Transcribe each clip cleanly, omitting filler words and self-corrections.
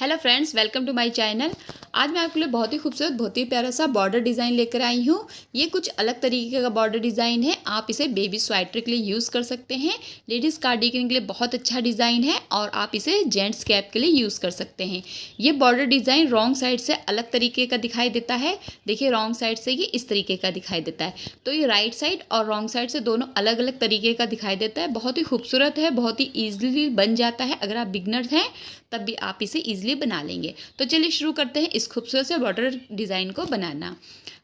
Hello friends, welcome to my channel. आज मैं आपके लिए बहुत ही खूबसूरत, बहुत ही प्यारा सा बॉर्डर डिज़ाइन लेकर आई हूँ। ये कुछ अलग तरीके का बॉर्डर डिज़ाइन है। आप इसे बेबी स्वेटर के लिए यूज़ कर सकते हैं। लेडीज़ कार्डिगन के लिए बहुत अच्छा डिज़ाइन है और आप इसे जेंट्स कैप के लिए यूज़ कर सकते हैं। ये बॉर्डर डिज़ाइन रॉन्ग साइड से अलग तरीके का दिखाई देता है। देखिए, रॉन्ग साइड से ये इस तरीके का दिखाई देता है, तो ये राइट साइड और रॉन्ग साइड से दोनों अलग अलग तरीके का दिखाई देता है। बहुत ही खूबसूरत है, बहुत ही ईजिली बन जाता है। अगर आप बिगनर हैं तब भी आप इसे ईजिली बना लेंगे। तो चलिए शुरू करते हैं इस खूबसूरत से बॉर्डर डिज़ाइन को बनाना।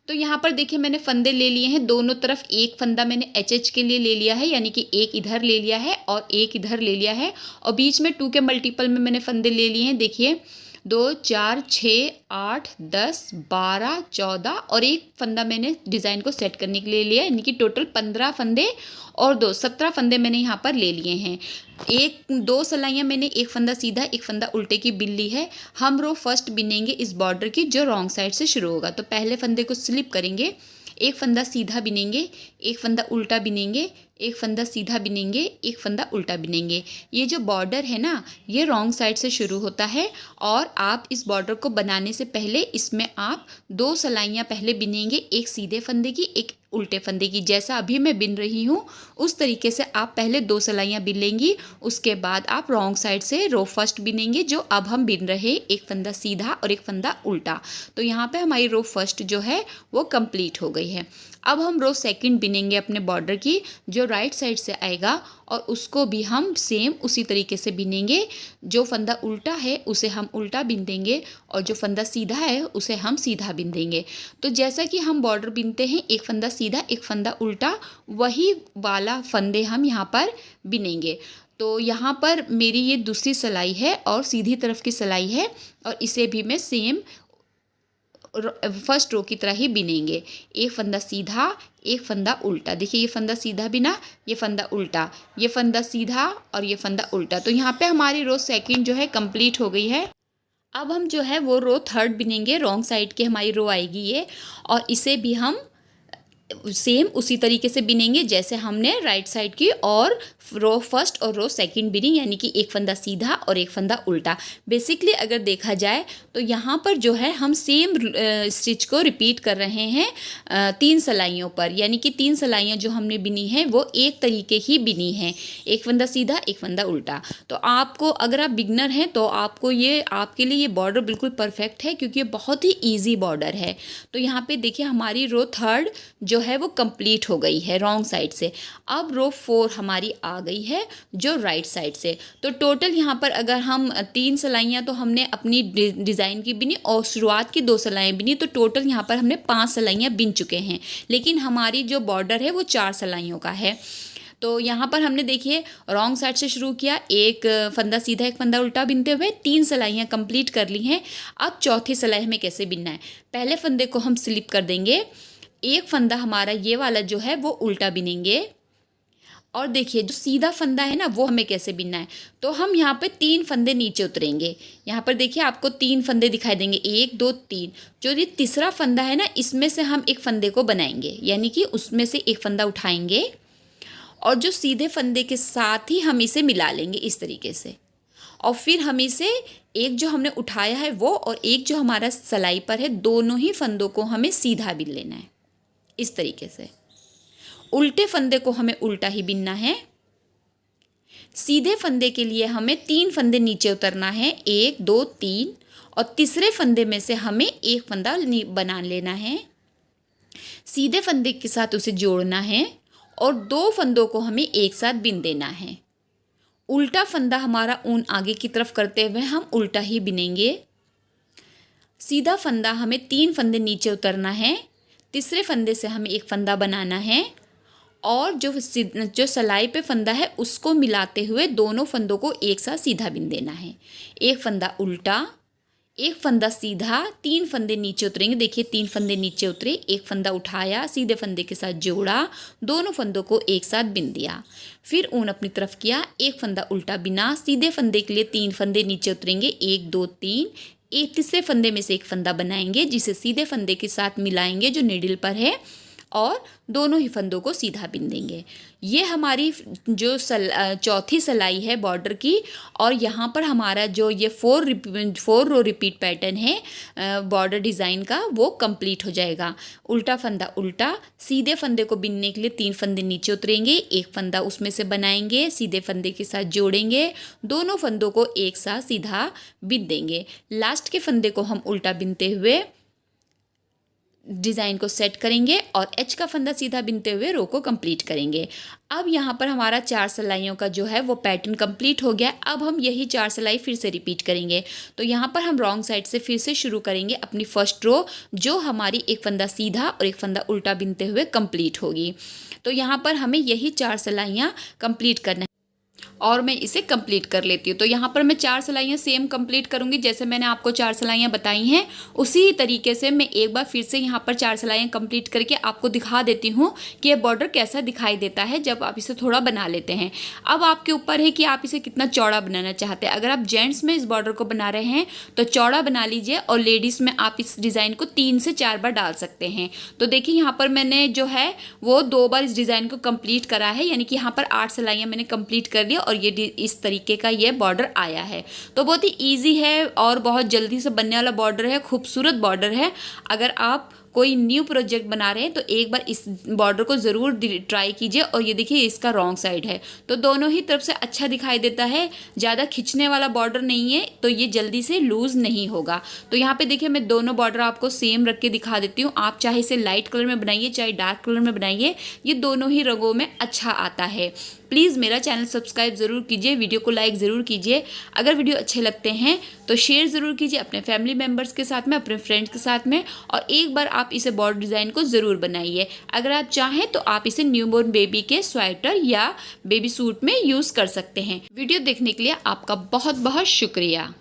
तो यहाँ पर देखिए, मैंने फंदे ले लिए हैं। दोनों तरफ एक फंदा मैंने एच के लिए ले लिया है, यानी कि एक इधर ले लिया है और एक इधर ले लिया है, और बीच में 2 के मल्टीपल में मैंने फंदे ले लिए हैं। देखिए, 2 4 6 8 10 12 14 और एक फंदा मैंने डिज़ाइन को सेट करने के लिए लिया, यानी कि टोटल 15 फंदे और 2 17 फंदे मैंने यहाँ पर ले लिए हैं। एक 2 सिलाइयाँ मैंने, एक फंदा सीधा एक फंदा उल्टे की बिन ली है। हम रो फर्स्ट बिनेंगे इस बॉर्डर की, जो रॉन्ग साइड से शुरू होगा। तो पहले फंदे को स्लिप करेंगे, एक फंदा सीधा बिनेंगे, एक फंदा उल्टा बिनेंगे, एक फंदा सीधा बिनेंगे, एक फंदा उल्टा बिनेंगे। ये जो बॉर्डर है ना, ये रॉन्ग साइड से शुरू होता है और आप इस बॉर्डर को बनाने से पहले इसमें आप 2 सिलाइयाँ पहले बिनेंगे, एक सीधे फंदे की, एक उल्टे फंदे की। जैसा अभी मैं बिन रही हूँ उस तरीके से आप पहले 2 सिलाइयाँ बिन लेंगी। उसके बाद आप रॉन्ग साइड से रो फर्स्ट बिनेंगे, जो अब हम बिन रहे, एक फंदा सीधा और एक फंदा उल्टा। तो यहाँ पे हमारी रो फर्स्ट जो है वो कंप्लीट हो गई है। अब हम रो सेकंड बिनेंगे अपने बॉर्डर की, जो राइट साइड से आएगा, और उसको भी हम सेम उसी तरीके से बिनेंगे। जो फंदा उल्टा है उसे हम उल्टा बिन देंगे और जो फंदा सीधा है उसे हम सीधा बिन देंगे। तो जैसा कि हम बॉर्डर बिनते हैं, एक फंदा सीधा एक फंदा उल्टा, वही वाला फंदे हम यहाँ पर बिनेंगे। तो यहाँ पर मेरी ये दूसरी सिलाई है और सीधी तरफ की सिलाई है, और इसे भी मैं सेम फर्स्ट रो की तरह ही बिनेंगे। एक फंदा सीधा एक फंदा उल्टा। देखिए, ये फंदा सीधा बिना, ये फंदा उल्टा, ये फंदा सीधा और ये फंदा उल्टा। तो यहाँ पे हमारी रो सेकंड जो है कंप्लीट हो गई है। अब हम जो है वो रो थर्ड बिनेंगे। रॉन्ग साइड की हमारी रो आएगी ये, और इसे भी हम सेम उसी तरीके से बिनेंगे जैसे हमने राइट साइड की और रो फर्स्ट और रो सेकंड बिनी, यानी कि एक फंदा सीधा और एक फंदा उल्टा। बेसिकली अगर देखा जाए तो यहाँ पर जो है हम सेम स्टिच को रिपीट कर रहे हैं 3 सिलाइयों पर, यानी कि 3 सिलाइयाँ जो हमने बिनी हैं वो एक तरीके ही बिनी हैं, एक फंदा सीधा एक फंदा उल्टा। तो आपको, अगर आप बिगनर हैं तो आपको ये, आपके लिए ये बॉर्डर बिल्कुल परफेक्ट है, क्योंकि ये बहुत ही ईजी बॉर्डर है। तो यहाँ पे देखिए, हमारी रो थर्ड जो है वो कंप्लीट हो गई है रॉन्ग साइड से। अब रो 4 हमारी आ गई है जो राइट साइड से। तो टोटल यहाँ पर अगर हम 3 सिलाइयाँ तो हमने अपनी डिज़ाइन की बिनी और शुरुआत की 2 सिलाइयाँ बिनी, तो टोटल यहाँ पर हमने 5 सिलाइयाँ बिन चुके हैं। लेकिन हमारी जो बॉर्डर है वो 4 सिलाइयों का है। तो यहाँ पर हमने देखिए रॉन्ग साइड से शुरू किया, एक फंदा सीधा एक फंदा उल्टा बिनते हुए 3 सिलाइयाँ कंप्लीट कर ली हैं। अब चौथी सिलाई हमें कैसे बिनना है, पहले फंदे को हम स्लिप कर देंगे, एक फंदा हमारा ये वाला जो है वो उल्टा बिनेंगे, और देखिए जो सीधा फंदा है ना वो हमें कैसे बिनना है। तो हम यहाँ पे 3 फंदे नीचे उतरेंगे। यहाँ पर देखिए आपको 3 फंदे दिखाई देंगे, 1 2 3। जो ये तीसरा फंदा है ना, इसमें से हम एक फंदे को बनाएंगे, यानी कि उसमें से एक फंदा उठाएंगे और जो सीधे फंदे के साथ ही हम इसे मिला लेंगे इस तरीके से, और फिर हम इसे, एक जो हमने उठाया है वो और एक जो हमारा सिलाई पर है, दोनों ही फंदों को हमें सीधा बिन लेना है इस तरीके से। उल्टे फंदे को हमें उल्टा ही बिनना है। सीधे फंदे के लिए हमें 3 फंदे नीचे उतरना है, 1 2 3, और तीसरे फंदे में से हमें एक फंदा बना लेना है, सीधे फंदे के साथ उसे जोड़ना है और 2 फंदों को हमें एक साथ बिन देना है। उल्टा फंदा हमारा ऊन आगे की तरफ करते हुए हम उल्टा ही बिनेंगे। सीधा फंदा हमें 3 फंदे नीचे उतरना है, तीसरे फंदे से हमें एक फंदा बनाना है, और जो सिलाई पे फंदा है उसको मिलाते हुए दोनों फंदों को एक साथ सीधा बिन देना है। एक फंदा उल्टा, एक फंदा सीधा, 3 फंदे नीचे उतरेंगे। देखिए 3 फंदे नीचे उतरे, एक फंदा उठाया, सीधे फंदे के साथ जोड़ा, दोनों फंदों को एक साथ बिन दिया, फिर ऊन अपनी तरफ किया, एक फंदा उल्टा बिना, सीधे फंदे के लिए 3 फंदे नीचे उतरेंगे, 1 2 3, एक तीसरे फंदे में से एक फंदा बनाएंगे जिसे सीधे फंदे के साथ मिलाएंगे जो नीडल पर है, और दोनों ही फंदों को सीधा बिन देंगे। ये हमारी जो चौथी सिलाई है बॉर्डर की, और यहाँ पर हमारा जो ये 4 रो रिपीट पैटर्न है बॉर्डर डिज़ाइन का, वो कंप्लीट हो जाएगा। उल्टा फंदा उल्टा, सीधे फंदे को बिनने के लिए 3 फंदे नीचे उतरेंगे, एक फंदा उसमें से बनाएंगे, सीधे फंदे के साथ जोड़ेंगे, दोनों फंदों को एक साथ सीधा बिन देंगे। लास्ट के फंदे को हम उल्टा बिनते हुए डिज़ाइन को सेट करेंगे और एच का फंदा सीधा बिनते हुए रो को कंप्लीट करेंगे। अब यहाँ पर हमारा 4 सिलाइयों का जो है वो पैटर्न कंप्लीट हो गया। अब हम यही 4 सिलाई फिर से रिपीट करेंगे। तो यहाँ पर हम रॉन्ग साइड से फिर से शुरू करेंगे अपनी फर्स्ट रो, जो हमारी एक फंदा सीधा और एक फंदा उल्टा बिनते हुए कंप्लीट होगी। तो यहाँ पर हमें यही 4 सिलाइयाँ कंप्लीट करना है और मैं इसे कंप्लीट कर लेती हूँ। तो यहाँ पर मैं 4 सिलाइयाँ सेम कंप्लीट करूँगी, जैसे मैंने आपको 4 सिलाइयाँ बताई हैं उसी तरीके से मैं एक बार फिर से यहाँ पर 4 सिलाइयाँ कंप्लीट करके आपको दिखा देती हूँ कि ये बॉर्डर कैसा दिखाई देता है जब आप इसे थोड़ा बना लेते हैं। अब आपके ऊपर है कि आप इसे कितना चौड़ा बनाना चाहते हैं। अगर आप जेंट्स में इस बॉर्डर को बना रहे हैं तो चौड़ा बना लीजिए, और लेडीज़ में आप इस डिज़ाइन को 3 से 4 बार डाल सकते हैं। तो देखिए यहाँ पर मैंने जो है वो 2 बार इस डिज़ाइन को कंप्लीट करा है, यानी कि यहाँ पर 8 सिलाइयाँ मैंने कंप्लीट कर लिया और ये इस तरीके का ये बॉर्डर आया है। तो बहुत ही इजी है और बहुत जल्दी से बनने वाला बॉर्डर है, खूबसूरत बॉर्डर है। अगर आप कोई न्यू प्रोजेक्ट बना रहे हैं तो एक बार इस बॉर्डर को ज़रूर ट्राई कीजिए। और ये देखिए इसका रॉन्ग साइड है, तो दोनों ही तरफ से अच्छा दिखाई देता है, ज़्यादा खिंचने वाला बॉर्डर नहीं है, तो ये जल्दी से लूज़ नहीं होगा। तो यहाँ पे देखिए मैं दोनों बॉर्डर आपको सेम रख के दिखा देती हूँ। आप चाहे इसे लाइट कलर में बनाइए चाहे डार्क कलर में बनाइए, ये दोनों ही रंगों में अच्छा आता है। प्लीज़ मेरा चैनल सब्सक्राइब ज़रूर कीजिए, वीडियो को लाइक ज़रूर कीजिए। अगर वीडियो अच्छे लगते हैं तो शेयर ज़रूर कीजिए अपने फैमिली मेम्बर्स के साथ में, अपने फ्रेंड्स के साथ में, और एक बार आप इसे बॉर्डर डिज़ाइन को ज़रूर बनाइए। अगर आप चाहें तो आप इसे न्यूबॉर्न बेबी के स्वेटर या बेबी सूट में यूज़ कर सकते हैं। वीडियो देखने के लिए आपका बहुत बहुत शुक्रिया।